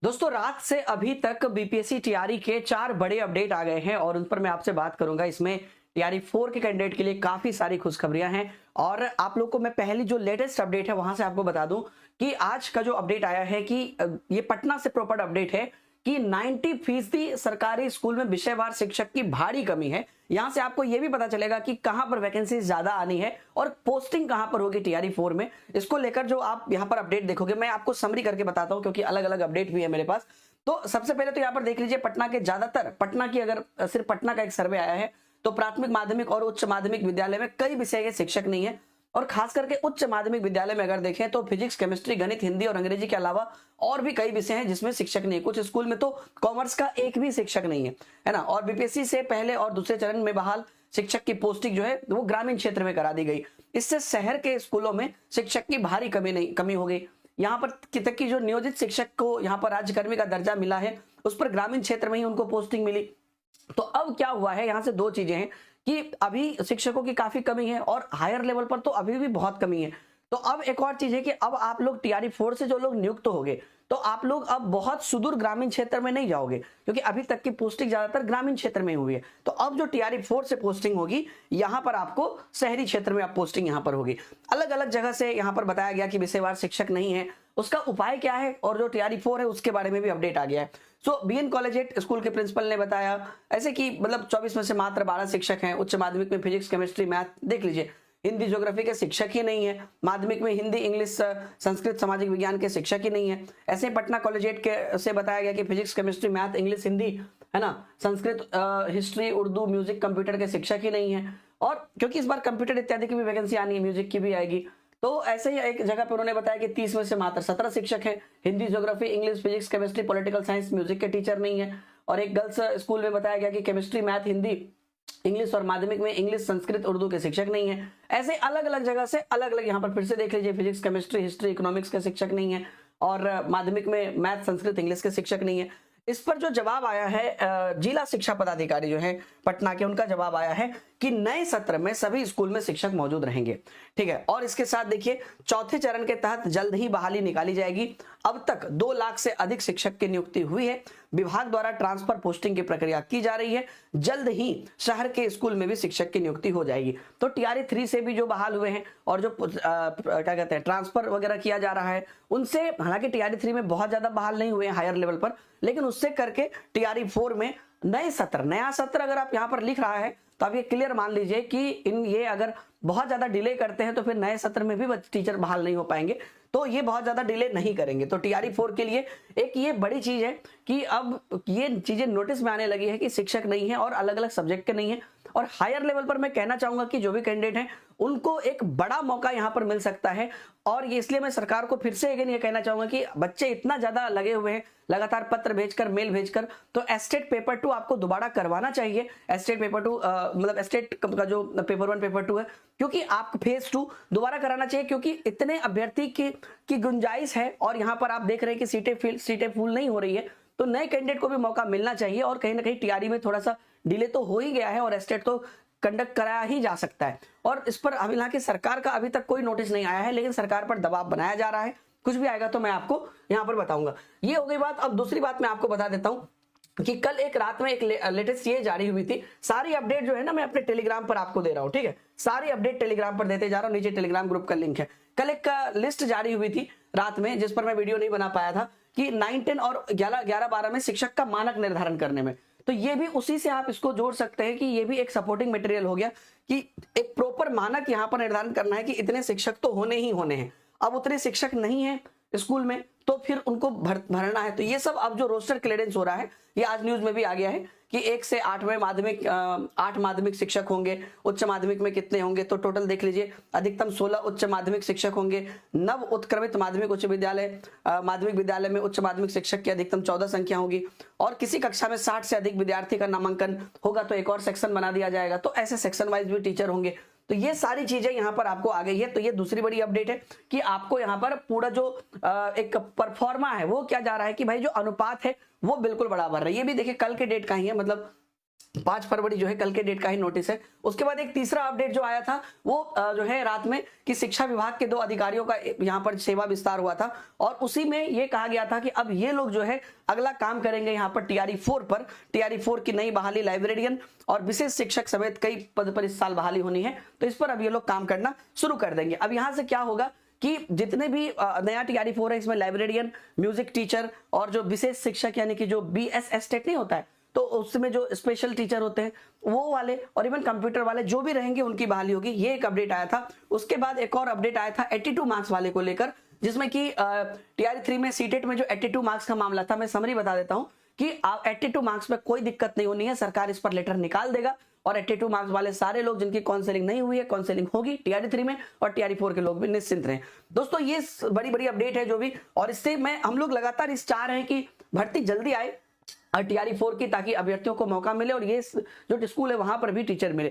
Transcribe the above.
दोस्तों रात से अभी तक बीपीएससी टीआरई के 4 बड़े अपडेट आ गए हैं और उन पर मैं आपसे बात करूंगा। इसमें टीआरई 4 के कैंडिडेट के लिए काफी सारी खुशखबरियां हैं और आप लोग को मैं पहली जो लेटेस्ट अपडेट है वहां से आपको बता दूं कि आज का जो अपडेट आया है कि ये पटना से प्रॉपर अपडेट है कि 90% सरकारी स्कूल में विषयवार शिक्षक की भारी कमी है। यहां से आपको यह भी पता चलेगा कि कहां पर वैकेंसी ज्यादा आनी है और पोस्टिंग कहां पर होगी टीआरई 4 में। इसको लेकर जो आप यहां पर अपडेट देखोगे मैं आपको समरी करके बताता हूं क्योंकि अलग अलग अपडेट भी है मेरे पास। तो सबसे पहले तो यहां पर देख लीजिए पटना के ज्यादातर, पटना की अगर सिर्फ पटना का एक सर्वे आया है तो प्राथमिक माध्यमिक और उच्च माध्यमिक विद्यालय में कई विषय के शिक्षक नहीं है और खास करके उच्च माध्यमिक विद्यालय में अगर देखें तो फिजिक्स, केमिस्ट्री, गणित, हिंदी और अंग्रेजी के अलावा और भी कई विषय हैं जिसमें शिक्षक नहीं है। कुछ स्कूल में तो कॉमर्स का एक भी शिक्षक नहीं है ना। और बीपीएससी से पहले और दूसरे चरण में बहाल शिक्षक की पोस्टिंग जो है वो ग्रामीण क्षेत्र में करा दी गई। इससे शहर के स्कूलों में शिक्षक की भारी कमी हो गई। यहाँ पर तक की जो नियोजित शिक्षक को यहाँ पर राज्यकर्मी का दर्जा मिला है उस पर ग्रामीण क्षेत्र में ही उनको पोस्टिंग मिली। तो अब क्या हुआ है, यहाँ से दो चीजें हैं कि अभी शिक्षकों की काफी कमी है और हायर लेवल पर तो अभी भी बहुत कमी है। तो अब एक और चीज है कि अब आप लोग टीआरई 4 से जो लोग नियुक्त होंगे तो आप लोग अब बहुत सुदूर ग्रामीण क्षेत्र में नहीं जाओगे क्योंकि अभी तक की पोस्टिंग ज्यादातर ग्रामीण क्षेत्र में हुई है। तो अब जो टीआरई 4 से पोस्टिंग होगी यहां पर आपको शहरी क्षेत्र में आप पोस्टिंग यहां पर होगी। अलग अलग जगह से यहां पर बताया गया कि विषयवार शिक्षक नहीं है, उसका उपाय क्या है और जो टीआरई 4 है उसके बारे में भी अपडेट आ गया है। सो बीएन कॉलेजिएट स्कूल के प्रिंसिपल ने बताया ऐसे कि मतलब 24 में से मात्र 12 शिक्षक हैं। उच्च माध्यमिक में फिजिक्स, केमिस्ट्री, मैथ देख लीजिए, हिंदी, ज्योग्राफी के शिक्षक ही नहीं है। माध्यमिक में हिंदी, इंग्लिश, संस्कृत, सामाजिक विज्ञान के शिक्षक ही नहीं है। ऐसे पटना कॉलेजिएट के से बताया गया कि physics, chemistry, math, English, Hindi है ना, Sanskrit, history, Urdu, music, computer के शिक्षक ही नहीं है। और क्योंकि इस बार कंप्यूटर इत्यादि की भी वैकेंसी आनी है, म्यूजिक की भी आएगी, तो ऐसे ही एक जगह पे उन्होंने बताया कि 30 में से मात्र 17 शिक्षक हैं। Hindi, geography, English, physics, chemistry, political science, music के टीचर नहीं है। और एक गर्ल्स स्कूल में बताया गया कि केमिस्ट्री, मैथ, हिंदी, इंग्लिश और माध्यमिक में इंग्लिश, संस्कृत, उर्दू के शिक्षक नहीं है। ऐसे अलग अलग जगह से अलग अलग यहाँ पर फिर से देख लीजिए, फिजिक्स, केमिस्ट्री, हिस्ट्री, इकोनॉमिक्स के शिक्षक नहीं है और माध्यमिक में मैथ, संस्कृत, इंग्लिश के शिक्षक नहीं है। इस पर जो जवाब आया है जिला शिक्षा पदाधिकारी जो है पटना के, उनका जवाब आया है कि नए सत्र में सभी स्कूल में शिक्षक मौजूद रहेंगे। ठीक है। और इसके साथ देखिए चौथे चरण के तहत जल्द ही बहाली निकाली जाएगी। अब तक 2 लाख से अधिक शिक्षक की नियुक्ति हुई है। विभाग द्वारा ट्रांसफर पोस्टिंग की प्रक्रिया की जा रही है। जल्द ही शहर के स्कूल में भी शिक्षक की नियुक्ति हो जाएगी। तो टीआरई 3 से भी जो बहाल हुए हैं और जो क्या कहते हैं ट्रांसफर वगैरह किया जा रहा है उनसे, हालांकि टीआरई 3 में बहुत ज्यादा बहाल नहीं हुए हैं हायर लेवल पर, लेकिन उससे करके टीआरई 4 में नया सत्र अगर आप यहां पर लिख रहा है तो आप ये क्लियर मान लीजिए कि ये अगर बहुत ज्यादा डिले करते हैं तो फिर नए सत्र में भी टीचर बहाल नहीं हो पाएंगे। तो ये बहुत ज्यादा डिले नहीं करेंगे। तो टीआरई 4 के लिए एक ये बड़ी चीज है कि अब ये चीजें नोटिस में आने लगी है कि शिक्षक नहीं है और अलग अलग सब्जेक्ट के नहीं है। और हायर लेवल पर मैं कहना चाहूंगा कि जो भी कैंडिडेट हैं उनको एक बड़ा मौका यहां पर मिल सकता है। और ये इसलिए मैं सरकार को फिर से अगेन ये कहना चाहूंगा कि बच्चे इतना ज्यादा लगे हुए हैं लगातार पत्र भेजकर, मेल भेजकर, तो एस्टेट पेपर 2 आपको दोबारा करवाना चाहिए। एस्टेट पेपर 2 मतलब एस्टेट का जो पेपर 1 पेपर 2 है, क्योंकि आप फेज 2 दोबारा कराना चाहिए क्योंकि इतने अभ्यर्थी की गुंजाइश है और यहां पर आप देख रहे हैं कि सीटें फुल नहीं हो रही है। तो नए कैंडिडेट को भी मौका मिलना चाहिए और कहीं ना कहीं टीआरई में थोड़ा सा डिले तो हो ही गया है और एस्टेट तो कंडक्ट कराया ही जा सकता है। और इस पर हालांकि सरकार का अभी तक कोई नोटिस नहीं आया है, लेकिन सरकार पर दबाव बनाया जा रहा है। कुछ भी आएगा तो मैं आपको यहां पर बताऊंगा। ये हो गई बात। अब दूसरी बात मैं आपको बता देता हूं कि कल एक रात में एक लेटेस्ट ये जारी हुई थी। सारी अपडेट जो है ना मैं अपने टेलीग्राम पर आपको दे रहा हूं। ठीक है, सारी अपडेट टेलीग्राम पर देते जा रहा हूं, नीचे टेलीग्राम ग्रुप का लिंक है। कल एक लिस्ट जारी हुई थी रात में जिस पर मैं वीडियो नहीं बना पाया था कि 9, 10 और 11, 12 में शिक्षक का मानक निर्धारण करने में, तो ये भी उसी से आप इसको जोड़ सकते हैं कि ये भी एक सपोर्टिंग मटेरियल हो गया कि एक प्रॉपर मानक यहां पर निर्धारण करना है कि इतने शिक्षक तो होने ही होने हैं। अब उतने शिक्षक नहीं है स्कूल में तो फिर उनको भरना है। तो ये सब अब जो रोस्टर क्लियरेंस हो रहा है ये आज न्यूज में भी आ गया है कि 1 से 8 में 8 माध्यमिक शिक्षक होंगे। उच्च माध्यमिक में कितने होंगे तो टोटल देख लीजिए, अधिकतम 16 उच्च माध्यमिक शिक्षक होंगे। नव उत्क्रमित माध्यमिक उच्च विद्यालय माध्यमिक विद्यालय में उच्च माध्यमिक शिक्षक की अधिकतम 14 संख्या होगी। और किसी कक्षा में 60 से अधिक विद्यार्थी का नामांकन होगा तो एक और सेक्शन बना दिया जाएगा। तो ऐसे सेक्शन वाइज भी टीचर होंगे। तो ये सारी चीजें यहां पर आपको आ गई है। तो ये दूसरी बड़ी अपडेट है कि आपको यहां पर पूरा जो एक परफॉर्मा है वो क्या जा रहा है कि भाई जो अनुपात है वो बिल्कुल बराबर है। ये भी देखिए कल के डेट का ही है, मतलब 5 फरवरी जो है कल के डेट का ही नोटिस है। उसके बाद एक तीसरा अपडेट जो आया था वो जो है रात में कि शिक्षा विभाग के 2 अधिकारियों का यहाँ पर सेवा विस्तार हुआ था और उसी में ये कहा गया था कि अब ये लोग जो है अगला काम करेंगे यहाँ पर टीआरई 4 पर। टीआरई 4 की नई बहाली, लाइब्रेरियन और विशेष शिक्षक समेत कई पद पर इस साल बहाली होनी है, तो इस पर अब ये लोग काम करना शुरू कर देंगे। अब यहाँ से क्या होगा कि जितने भी नया टीआरई 4 है इसमें लाइब्रेरियन, म्यूजिक टीचर और जो विशेष शिक्षक यानी कि जो बीएसएस टेट नहीं होता है तो उसमें जो स्पेशल टीचर होते हैं वो वाले और इवन कंप्यूटर वाले जो भी रहेंगे उनकी बहाली होगी। ये एक अपडेट आया था। उसके बाद एक और अपडेट आया था 82 मार्क्स वाले को लेकर, जिसमें कि टीआरई 3 में सीटेट में जो 82 मार्क्स का मामला था, मैं समरी बता देता हूं कि 82 मार्क्स में कोई दिक्कत नहीं होनी है, सरकार इस पर लेटर निकाल देगा और 82 मार्क्स वाले सारे लोग जिनकी काउंसलिंग नहीं हुई है काउंसलिंग होगी टीआरई 3 में और टीआरई 4 के लोग भी निश्चिंत रहें। दोस्तों ये बड़ी बड़ी अपडेट है जो भी, और इससे मैं हम लोग लगातार इस चाह रहे हैं कि भर्ती जल्दी आए और टीआरई 4 की, ताकि अभ्यर्थियों को मौका मिले और ये जो स्कूल है वहां पर भी टीचर मिले।